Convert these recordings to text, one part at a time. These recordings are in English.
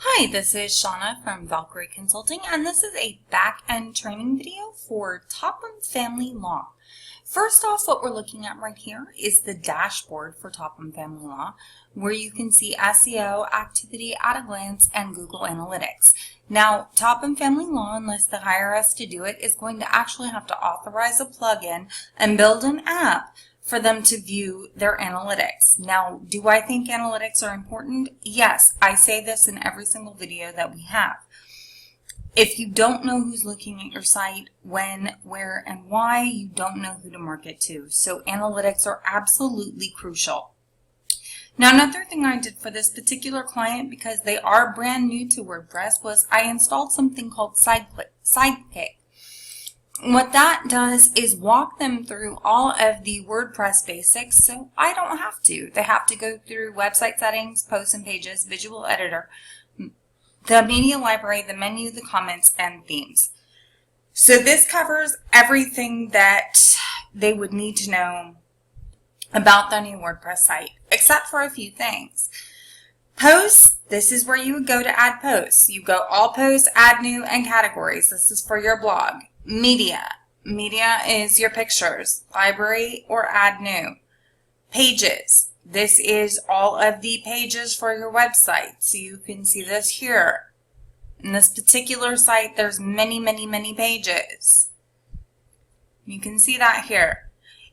Hi, this is Shauna from Valkeryie Consulting, and this is a back-end training video for Topham Family Law. First off, what we're looking at right here is the dashboard for Topham Family Law, where you can see SEO, activity at a glance, and Google Analytics. Now, Topham Family Law, unless they hire us to do it, is going to actually have to authorize a plugin and build an app for them to view their analytics. Now, do I think analytics are important? Yes, I say this in every single video that we have. If you don't know who's looking at your site, when, where, and why, you don't know who to market to. So analytics are absolutely crucial. Now, another thing I did for this particular client, because they are brand new to WordPress, was I installed something called Sidekick. What that does is walk them through all of the WordPress basics, so I don't have to. They have to go through website settings, posts and pages, visual editor, the media library, the menu, the comments, and themes. So this covers everything that they would need to know about their new WordPress site, except for a few things. Posts, this is where you would go to add posts. You go all posts, add new, and categories. This is for your blog. Media is your pictures, library, or add new. Pages, this is all of the pages for your website. So you can see this here. In this particular site, there's many pages. You can see that here.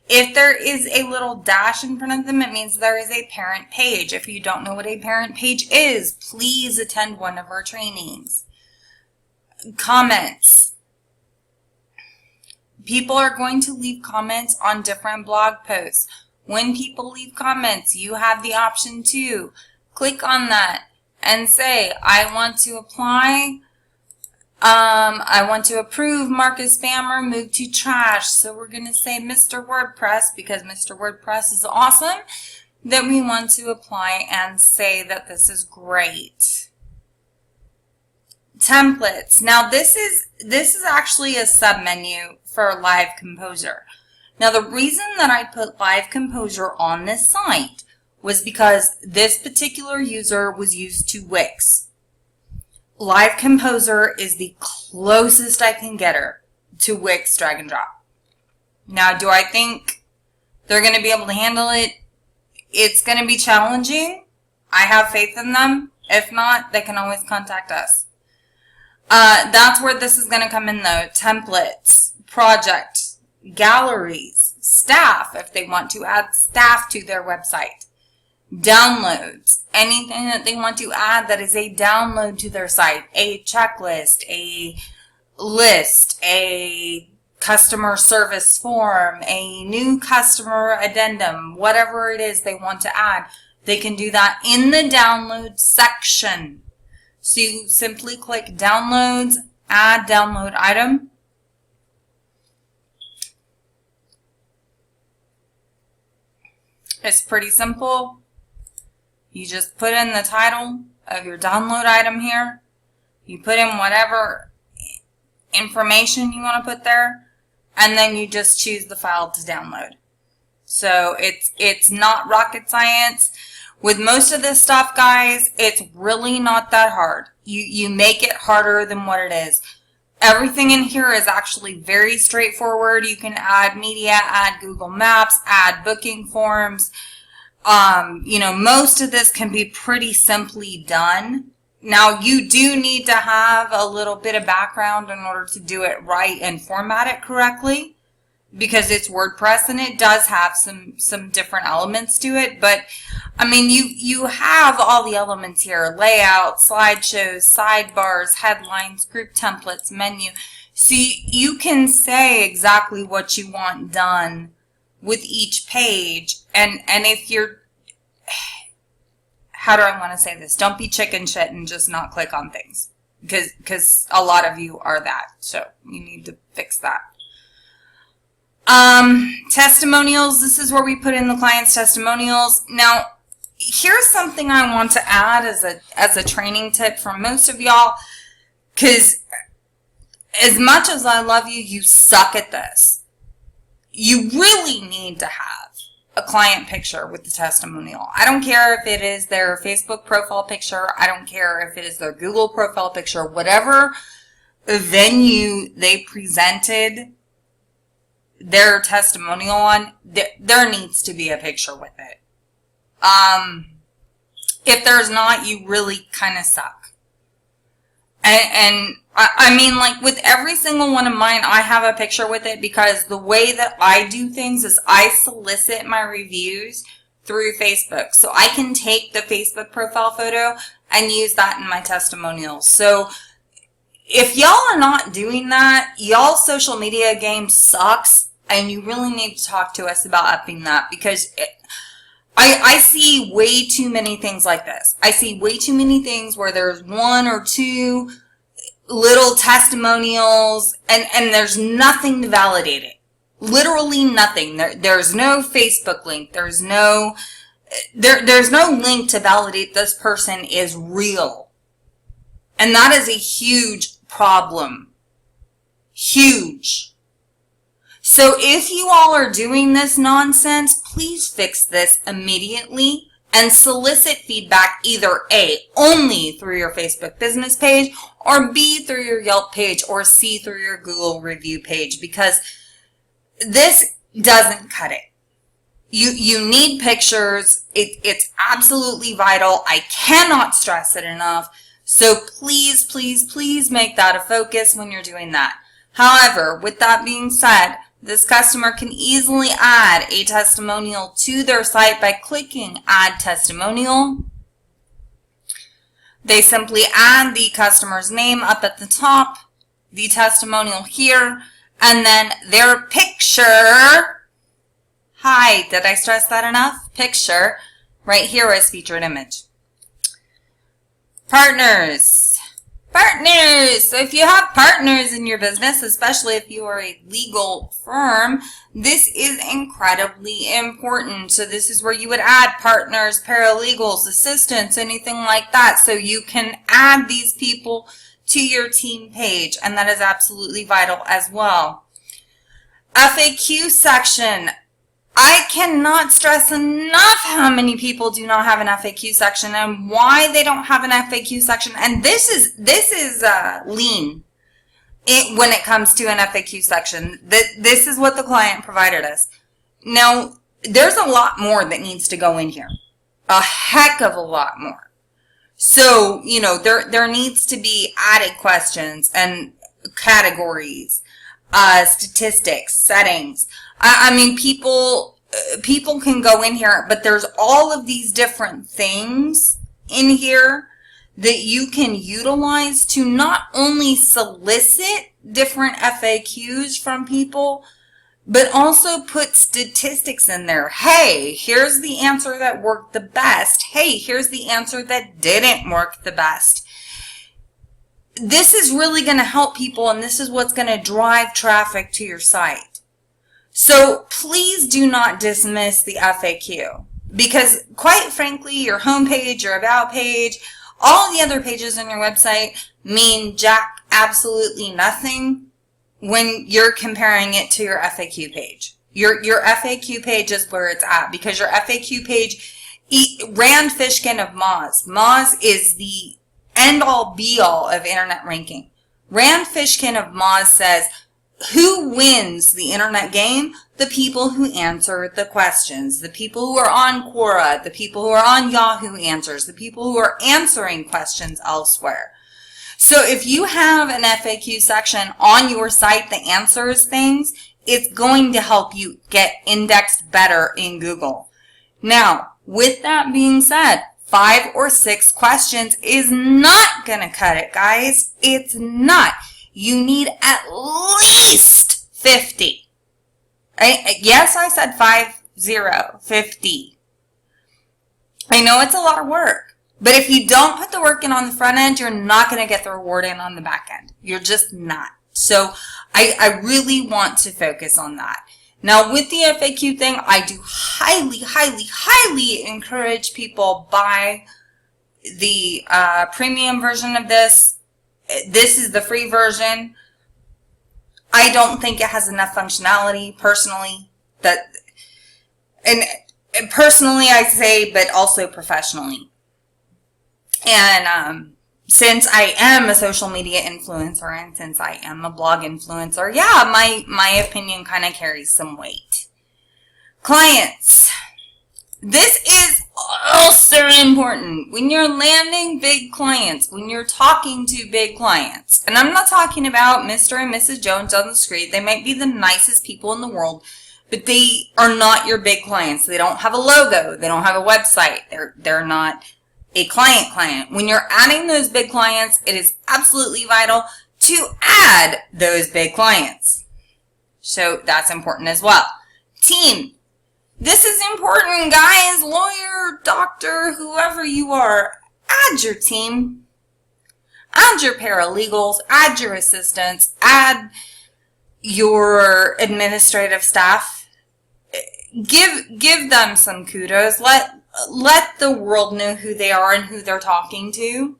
If there is a little dash in front of them, it means there is a parent page. If you don't know what a parent page is, please attend one of our trainings. Comments. People are going to leave comments on different blog posts. When people leave comments, you have the option to click on that and say, I want to apply, I want to approve, mark as spam, or move to trash. So we're going to say Mr. WordPress, because Mr. WordPress is awesome, that we want to apply and say that this is great. Templates. Now this is actually a submenu for Live Composer. Now the reason that I put Live Composer on this site was because this particular user was used to Wix. Live Composer is the closest I can get her to Wix drag and drop. Now, do I think they're going to be able to handle it? It's going to be challenging. I have faith in them. If not, they can always contact us. That's where this is going to come in though. Templates, project, galleries, staff, if they want to add staff to their website, downloads, anything that they want to add that is a download to their site, a checklist, a list, a customer service form, a new customer addendum, whatever it is they want to add, they can do that in the download section. So you simply click downloads, add download item. It's pretty simple. You just put in the title of your download item here. You put in whatever information you want to put there, and then you just choose the file to download. So it's not rocket science. With most of this stuff, guys, it's really not that hard. You make it harder than what it is. Everything in here is actually very straightforward. You can add media, add Google Maps, add booking forms. Most of this can be pretty simply done. Now, you do need to have a little bit of background in order to do it right and format it correctly, because it's WordPress and it does have some different elements to it. But I mean, you have all the elements here: layout, slideshows, sidebars, headlines, group templates, menu. So you can say exactly what you want done with each page. And if you're, how do I want to say this? Don't be chicken shit and just not click on things, because a lot of you are that. So you need to fix that. Testimonials, this is where we put in the client's testimonials. Now, here's something I want to add as a training tip for most of y'all, because as much as I love you, you suck at this. You really need to have a client picture with the testimonial. I don't care if it is their Facebook profile picture. I don't care if it is their Google profile picture. Whatever venue they presented their testimonial on, there needs to be a picture with it. If there's not, you really kind of suck. And I mean, like with every single one of mine, I have a picture with it because the way that I do things is I solicit my reviews through Facebook. So I can take the Facebook profile photo and use that in my testimonials. So if y'all are not doing that, y'all's social media game sucks, and you really need to talk to us about upping that, because I see way too many things like this. I see way too many things where there's one or two little testimonials and there's nothing to validate it. Literally nothing. There's no Facebook link. There's no link to validate this person is real. And that is a huge problem. Huge. So if you all are doing this nonsense, please fix this immediately and solicit feedback either A, only through your Facebook business page, or B, through your Yelp page, or C, through your Google review page, because this doesn't cut it. You need pictures. It's absolutely vital. I cannot stress it enough. So please, please, please make that a focus when you're doing that. However, with that being said, this customer can easily add a testimonial to their site by clicking Add Testimonial. They simply add the customer's name up at the top, the testimonial here, and then their picture. Hi, did I stress that enough? Picture right here as featured image. Partners. Partners! So if you have partners in your business, especially if you are a legal firm, this is incredibly important. So this is where you would add partners, paralegals, assistants, anything like that. So you can add these people to your team page, and that is absolutely vital as well. FAQ section. I cannot stress enough how many people do not have an FAQ section and why they don't have an FAQ section. And this is lean when it comes to an FAQ section. This is what the client provided us. Now, there's a lot more that needs to go in here. A heck of a lot more. So, you know, there needs to be added questions and categories, statistics, settings. I mean, people can go in here, but there's all of these different things in here that you can utilize to not only solicit different FAQs from people, but also put statistics in there. Hey, here's the answer that worked the best. Hey, here's the answer that didn't work the best. This is really going to help people, and this is what's going to drive traffic to your site. So please do not dismiss the FAQ, because quite frankly, your homepage, your about page, all the other pages on your website mean jack absolutely nothing when you're comparing it to your FAQ page. Your FAQ page is where it's at, because your FAQ page, Rand Fishkin of Moz. Moz is the end-all be-all of internet ranking. Rand Fishkin of Moz says, who wins the internet game? The people who answer the questions, the people who are on Quora, the people who are on Yahoo Answers, the people who are answering questions elsewhere. So if you have an FAQ section on your site that answers things, it's going to help you get indexed better in Google. Now, with that being said, 5 or 6 questions is not going to cut it, guys. It's not. You need at least 50. Yes, I said 50. I know it's a lot of work, but if you don't put the work in on the front end, you're not going to get the reward in on the back end. You're just not. So I really want to focus on that. Now, with the FAQ thing, I do highly, highly, highly encourage people buy the premium version of this. This is the free version. I don't think it has enough functionality, personally. That and personally I say, but also professionally. And since I am a social media influencer and since I am a blog influencer, yeah, my opinion kind of carries some weight. Clients. This is also important when you're landing big clients, when you're talking to big clients. And I'm not talking about Mr. and Mrs. Jones on the street. They might be the nicest people in the world, but they are not your big clients. They don't have a logo. They don't have a website. They're not a client. When you're adding those big clients, it is absolutely vital to add those big clients. So that's important as well. Team. This is important, guys. Lawyer, doctor, whoever you are, add your team. Add your paralegals, add your assistants, add your administrative staff. Give them some kudos. Let the world know who they are and who they're talking to.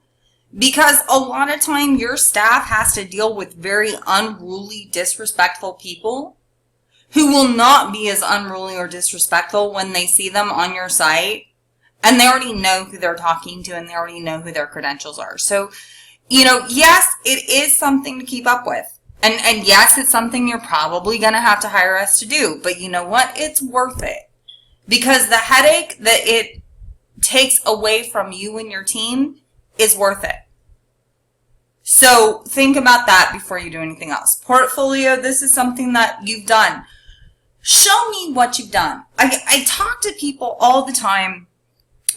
Because a lot of time your staff has to deal with very unruly, disrespectful people who will not be as unruly or disrespectful when they see them on your site. And they already know who they're talking to and they already know who their credentials are. So, yes, it is something to keep up with. And yes, it's something you're probably going to have to hire us to do. But you know what? It's worth it. Because the headache that it takes away from you and your team is worth it. So think about that before you do anything else. Portfolio, this is something that you've done. Show me what you've done. I talk to people all the time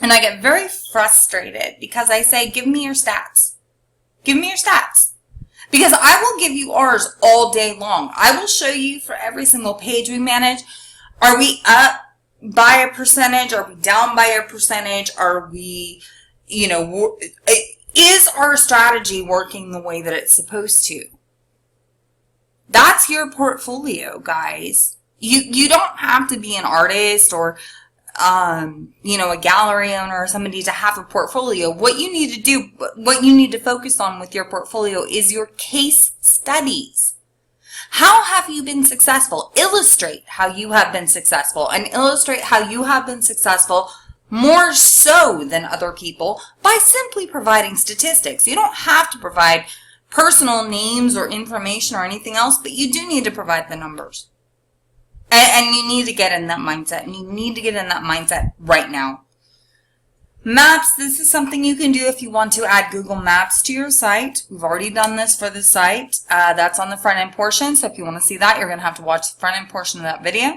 and I get very frustrated because I say, give me your stats. Give me your stats. Because I will give you ours all day long. I will show you for every single page we manage. Are we up by a percentage? Are we down by a percentage? Are we, is our strategy working the way that it's supposed to? That's your portfolio, guys. You don't have to be an artist or, a gallery owner or somebody to have a portfolio. What you need to do, what you need to focus on with your portfolio is your case studies. How have you been successful? Illustrate how you have been successful and illustrate how you have been successful more so than other people by simply providing statistics. You don't have to provide personal names or information or anything else, but you do need to provide the numbers. And you need to get in that mindset, and you need to get in that mindset right now. Maps, this is something you can do if you want to add Google Maps to your site. We've already done this for the site. That's on the front end portion, so if you want to see that, you're going to have to watch the front end portion of that video.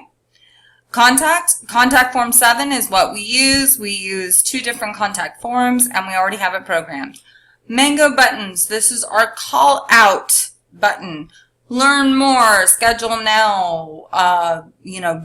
Contact form 7 is what we use. We use 2 different contact forms, and we already have it programmed. Mango buttons, this is our call out button. Learn more, schedule now,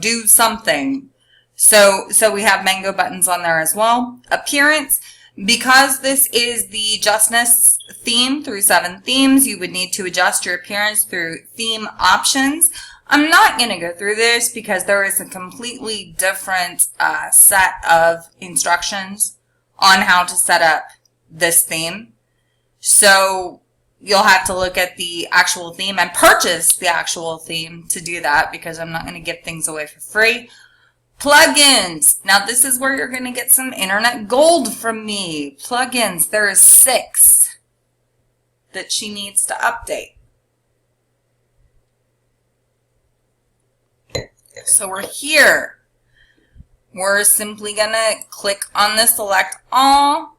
do something. So we have mango buttons on there as well. Appearance, because this is the Justness theme through 7 themes, you would need to adjust your appearance through theme options. I'm not going to go through this because there is a completely different set of instructions on how to set up this theme. So you'll have to look at the actual theme and purchase the actual theme to do that because I'm not going to give things away for free. Plugins. Now this is where you're going to get some internet gold from me. Plugins. There is 6 that she needs to update. So we're here. We're simply going to click on the select all.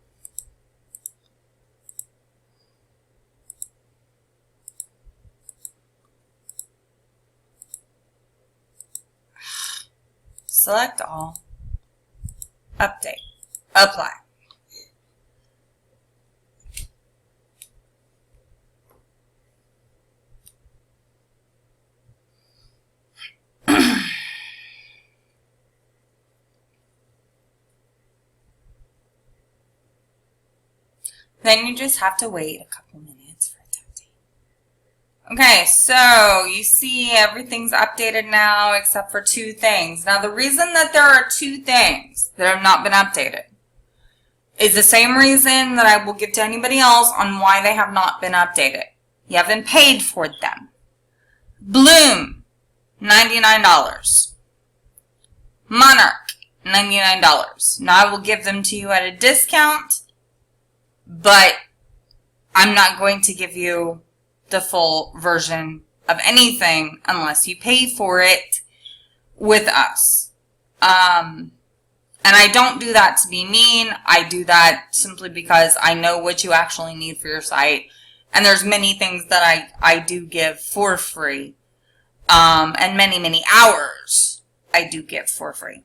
Select all, update, apply. Then you just have to wait a couple minutes for it to update. Okay, so you see everything's updated now except for 2 things. Now the reason that there are 2 things that have not been updated is the same reason that I will give to anybody else on why they have not been updated. You haven't paid for them. Bloom, $99. Monarch, $99. Now I will give them to you at a discount, but I'm not going to give you the full version of anything unless you pay for it with us. And I don't do that to be mean. I do that simply because I know what you actually need for your site. And there's many things that I do give for free. And many, many hours I do give for free.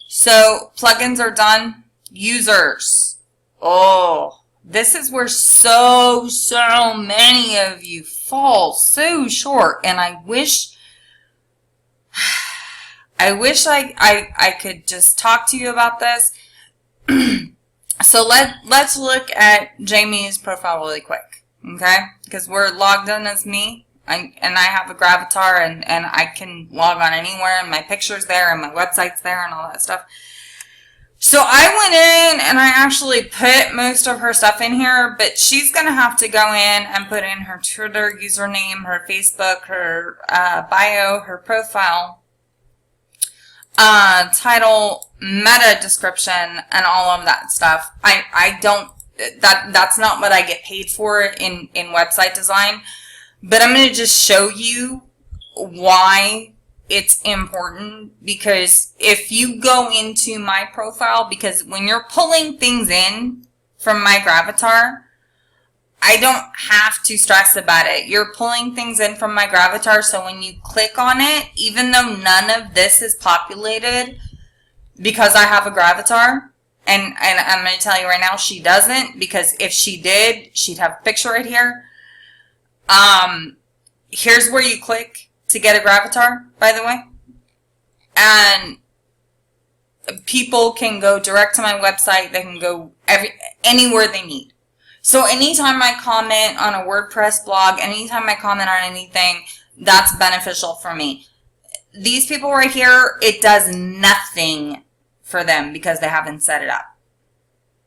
So plugins are done. Users. Oh, this is where so many of you fall so short. And I wish I could just talk to you about this. So let's look at Jamie's profile really quick, okay? Because we're logged in as me, and I have a Gravatar, and I can log on anywhere, and my picture's there, and my website's there, and all that stuff. So I went in, and I actually put most of her stuff in here, but she's going to have to go in and put in her Twitter username, her Facebook, her bio, her profile, title, meta description, and all of that stuff. I don't, that's not what I get paid for in website design, but I'm going to just show you why it's important, because if you go into my profile, because when you're pulling things in from my Gravatar, I don't have to stress about it. You're pulling things in from my Gravatar, so when you click on it, even though none of this is populated, because I have a Gravatar, and I'm going to tell you right now, she doesn't, because if she did, she'd have a picture right here. Here's where you click to get a Gravatar, by the way. And people can go direct to my website. They can go anywhere they need. So anytime I comment on a WordPress blog, anytime I comment on anything, that's beneficial for me. These people right here, it does nothing for them because they haven't set it up.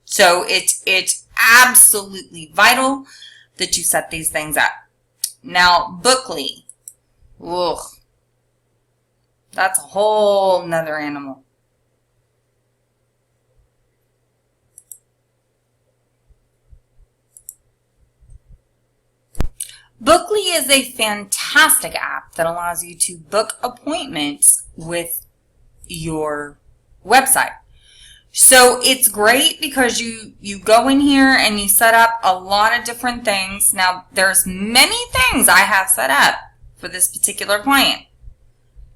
So it's absolutely vital that you set these things up. Now, Bookly. Ugh. That's a whole nother animal. Bookly is a fantastic app that allows you to book appointments with your website. So it's great because you go in here and you set up a lot of different things. Now, there's many things I have set up for this particular client.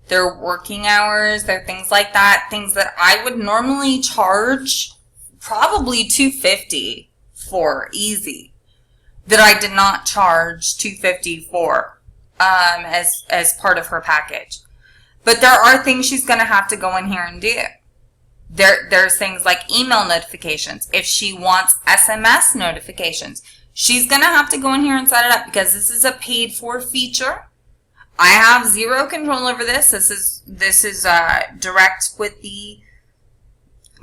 Their working hours, their things like that, things that I would normally charge probably $250 for easy, that I did not charge $250 for as part of her package. But there are things she's going to have to go in here and do. There's things like email notifications. If she wants SMS notifications, she's going to have to go in here and set it up because this is a paid for feature. I have zero control over this. This is direct with the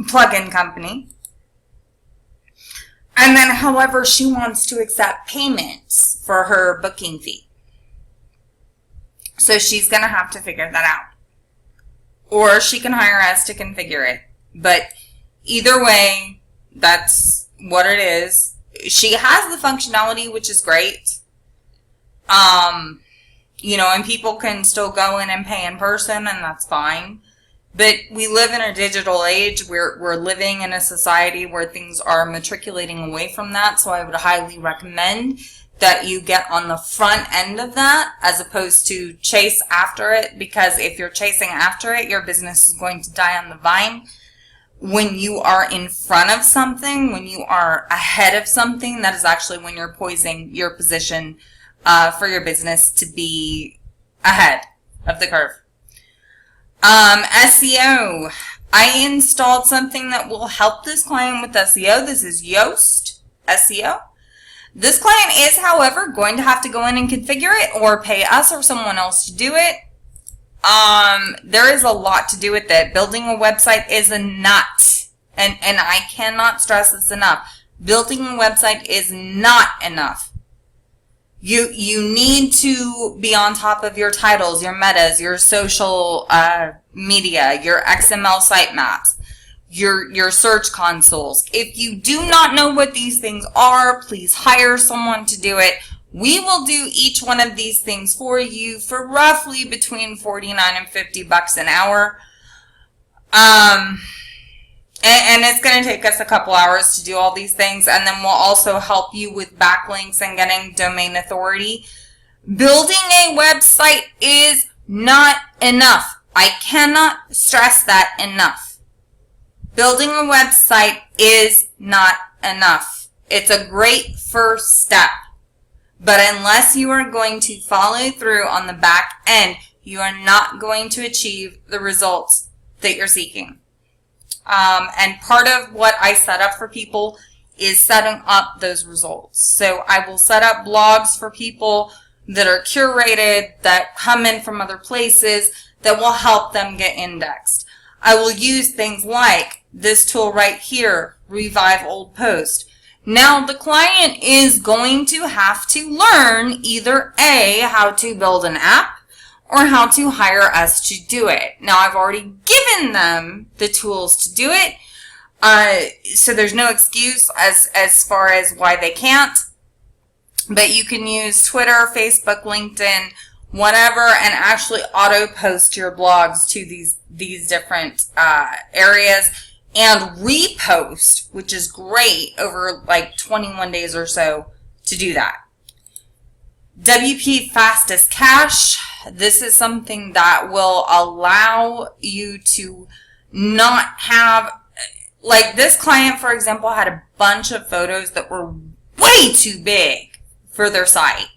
plugin company. And then, however, she wants to accept payments for her booking fee. So she's going to have to figure that out. Or she can hire us to configure it. But either way, that's what it is. She has the functionality, which is great. You know, and people can still go in and pay in person, and that's fine. But we live in a digital age. We're living in a society where things are matriculating away from that. So I would highly recommend that you get on the front end of that as opposed to chase after it. Because if you're chasing after it, your business is going to die on the vine. When you are in front of something, when you are ahead of something, that is actually when you're poising your position for your business to be ahead of the curve. SEO. I installed something that will help this client with SEO. This is Yoast SEO. This client is, however, going to have to go in and configure it or pay us or someone else to do it. There is a lot to do with it. Building a website is a nut. And I cannot stress this enough. Building a website is not enough. You need to be on top of your titles, your metas, your social media, your XML sitemaps, your search consoles. If you do not know what these things are, please hire someone to do it. We will do each one of these things for you for roughly between $49 and $50 an hour. And it's going to take us a couple hours to do all these things. And then we'll also help you with backlinks and getting domain authority. Building a website is not enough. I cannot stress that enough. Building a website is not enough. It's a great first step. But unless you are going to follow through on the back end, you are not going to achieve the results that you're seeking. And part of what I set up for people is setting up those results. So I will set up blogs for people that are curated, that come in from other places, that will help them get indexed. I will use things like this tool right here, Revive Old Post. Now the client is going to have to learn either A, how to build an app, or how to hire us to do it. Now, I've already given them the tools to do it, so there's no excuse as far as why they can't. But you can use Twitter, Facebook, LinkedIn, whatever, and actually auto-post your blogs to these different areas and repost, which is great, over like 21 days or so to do that. WP Fastest Cache. This is something that will allow you to not have, like this client, for example, had a bunch of photos that were way too big for their site.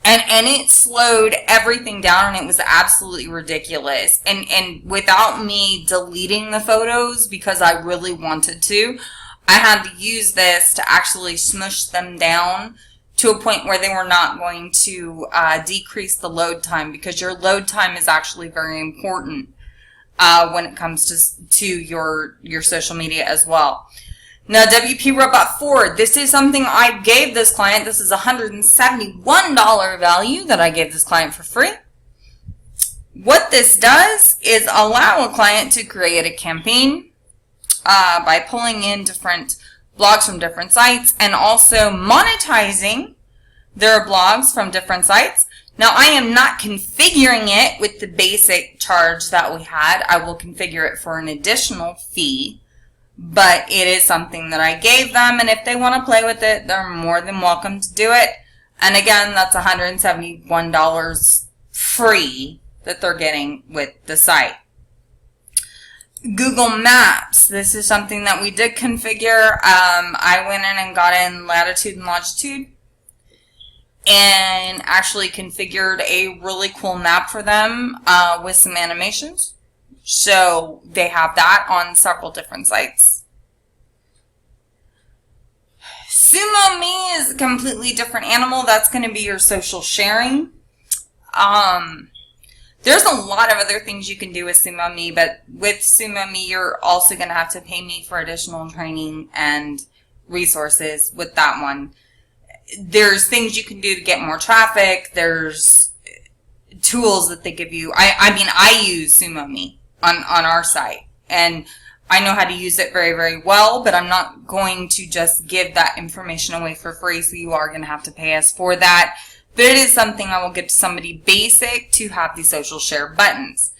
And it slowed everything down, and it was absolutely ridiculous. And without me deleting the photos because I really wanted to, I had to use this to actually smush them down to a point where they were not going to decrease the load time, because your load time is actually very important when it comes to your social media as well. Now, WP Robot 4, this is something I gave this client. This is a $171 value that I gave this client for free. What this does is allow a client to create a campaign by pulling in different blogs from different sites and also monetizing their blogs from different sites. Now, I am not configuring it with the basic charge that we had. I will configure it for an additional fee, but it is something that I gave them, and if they want to play with it, they're more than welcome to do it. And again, that's $171 free that they're getting with the site. Google Maps. This is something that we did configure. I went in and got in latitude and longitude and actually configured a really cool map for them with some animations. So they have that on several different sites. SumoMe is a completely different animal. That's going to be your social sharing. There's a lot of other things you can do with SumoMe, but with SumoMe, you're also going to have to pay me for additional training and resources with that one. There's things you can do to get more traffic. There's tools that they give you. I mean, I use SumoMe on our site, and I know how to use it very, very well, but I'm not going to just give that information away for free, so you are going to have to pay us for that. But it is something I will get to somebody basic to have these social share buttons.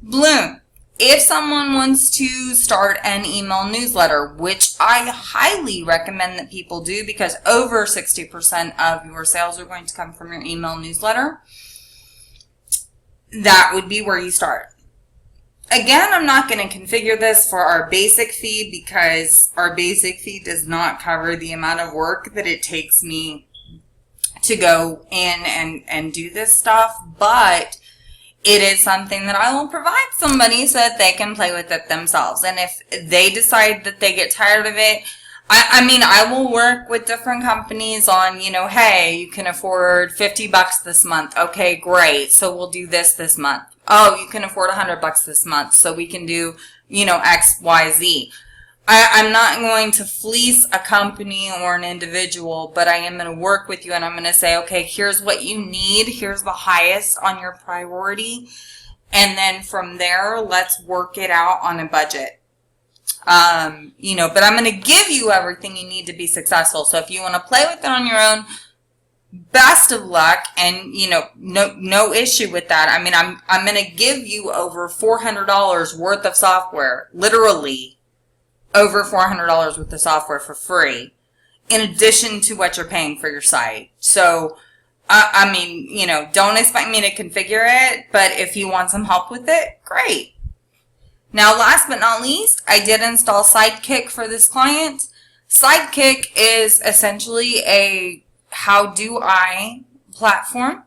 Bloom. If someone wants to start an email newsletter, which I highly recommend that people do, because over 60% of your sales are going to come from your email newsletter, that would be where you start. Again, I'm not going to configure this for our basic fee, because our basic fee does not cover the amount of work that it takes me to go in and do this stuff, but it is something that I will provide somebody so that they can play with it themselves. And if they decide that they get tired of it, I mean, I will work with different companies on, you know, hey, you can afford $50 this month. Okay, great. So we'll do this month. Oh, you can afford $100 this month. So we can do, you know, X, Y, Z. I'm not going to fleece a company or an individual, but I am going to work with you and I'm going to say, okay, here's what you need. Here's the highest on your priority. And then from there, let's work it out on a budget. You know, but I'm going to give you everything you need to be successful. So if you want to play with it on your own, best of luck, and you know, no issue with that. I mean, I'm going to give you over $400 worth of software, literally over $400 worth of software for free, in addition to what you're paying for your site. So, I mean, you know, don't expect me to configure it, but if you want some help with it, great. Now, last but not least, I did install Sidekick for this client. Sidekick is essentially a how do I platform.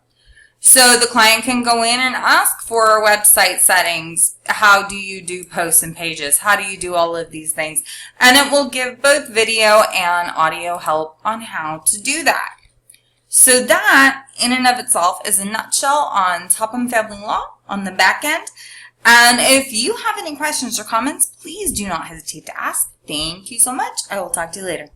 So the client can go in and ask for website settings. How do you do posts and pages? How do you do all of these things? And it will give both video and audio help on how to do that. So that, in and of itself, is a nutshell on Topham Family Law on the back end. And if you have any questions or comments, please do not hesitate to ask. Thank you so much. I will talk to you later.